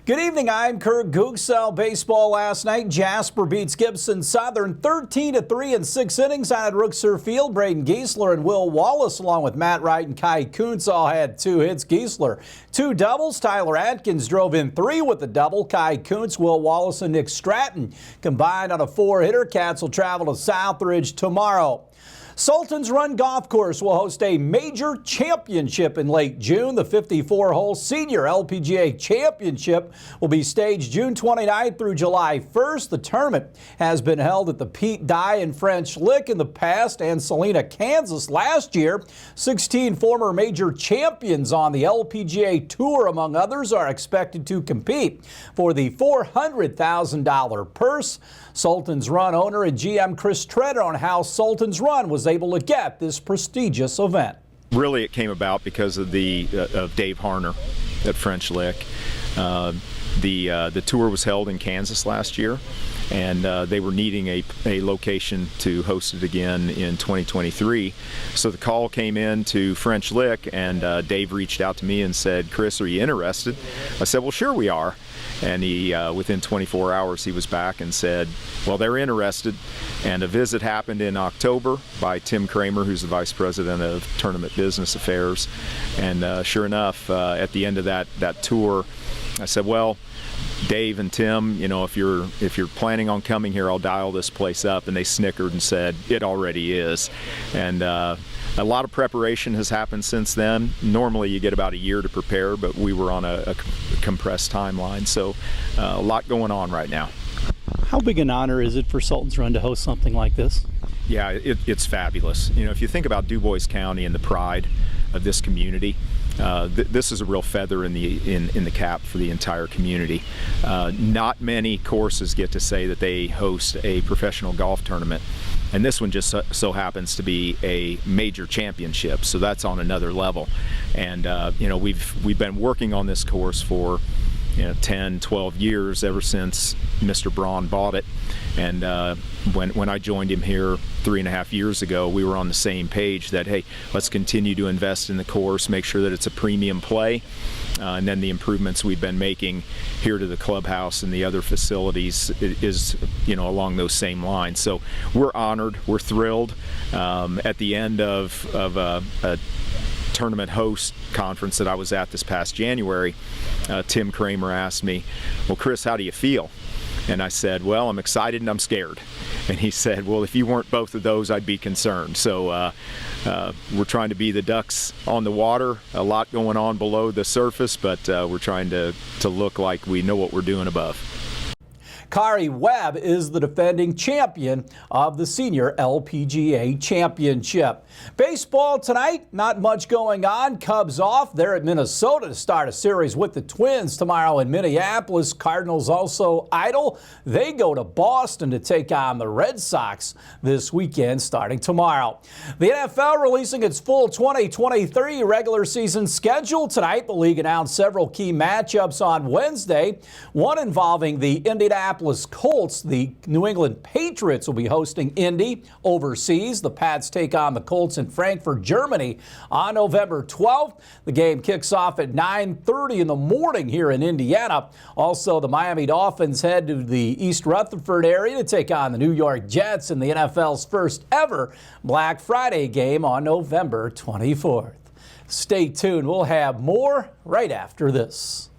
Good evening, I'm Kurt Gutgsell. Baseball last night, Jasper beats Gibson Southern 13-3 in 6 innings out at Rookser Field. Braden Giesler and Will Wallace, along with Matt Wright and Kai Kuntz, all had 2 hits. Giesler 2 doubles. Tyler Atkins drove in 3 with a double. Kai Kuntz, Will Wallace, and Nick Stratton combined on a 4-hitter. Cats will travel to Southridge tomorrow. Sultan's Run Golf Course will host a major championship in late June. The 54-hole Senior LPGA Championship will be staged June 29th through July 1st. The tournament has been held at the Pete Dye and French Lick in the past and Salina, Kansas last year. 16 former major champions on the LPGA Tour, among others, are expected to compete for the $400,000 purse. Sultan's Run owner and GM Chris Treader on how Sultan's Run was able to get this prestigious event. Really, it came about because of Dave Harner at French Lick. The tour was held in Kansas last year, and they were needing a location to host it again in 2023. So the call came in to French Lick, and Dave reached out to me and said, "Chris, are you interested?" I said, "Well, sure we are." And he, within 24 hours, he was back and said, well, they're interested. And a visit happened in October by Tim Kramer, who's the Vice President of Tournament Business Affairs. And sure enough, at the end of that tour, I said, well, Dave and Tim, you know, if you're planning on coming here, I'll dial this place up. And they snickered and said, it already is. And a lot of preparation has happened since then. Normally you get about a year to prepare, but we were on a compressed timeline. So a lot going on right now. How big an honor is it for Sultan's Run to host something like this? Yeah, it's fabulous. You know, if you think about Du Bois County and the pride of this community, this is a real feather in the cap for the entire community. Not many courses get to say that they host a professional golf tournament, and this one just so happens to be a major championship, so that's on another level. And you know, we've been working on this course for 10, 12 years, ever since Mr. Braun bought it. And when I joined him here 3.5 years ago, we were on the same page that, hey, let's continue to invest in the course, make sure that it's a premium play. And then the improvements we've been making here to the clubhouse and the other facilities is along those same lines. So we're honored, we're thrilled. At the end of a tournament host conference that I was at this past January, Tim Kramer asked me, well, Chris, how do you feel? And I said, well, I'm excited and I'm scared. And he said, well, if you weren't both of those, I'd be concerned. So we're trying to be the ducks on the water, a lot going on below the surface, but we're trying to look like we know what we're doing above. Kari Webb is the defending champion of the Senior LPGA Championship. Baseball tonight, not much going on. Cubs off. They're at Minnesota to start a series with the Twins tomorrow in Minneapolis. Cardinals also idle. They go to Boston to take on the Red Sox this weekend starting tomorrow. The NFL releasing its full 2023 regular season schedule tonight. The league announced several key matchups on Wednesday, one involving the Indianapolis Colts. The New England Patriots will be hosting Indy overseas. The Pats take on the Colts in Frankfurt, Germany on November 12th. The game kicks off at 9:30 in the morning here in Indiana. Also, the Miami Dolphins head to the East Rutherford area to take on the New York Jets in the NFL's first ever Black Friday game on November 24th. Stay tuned. We'll have more right after this.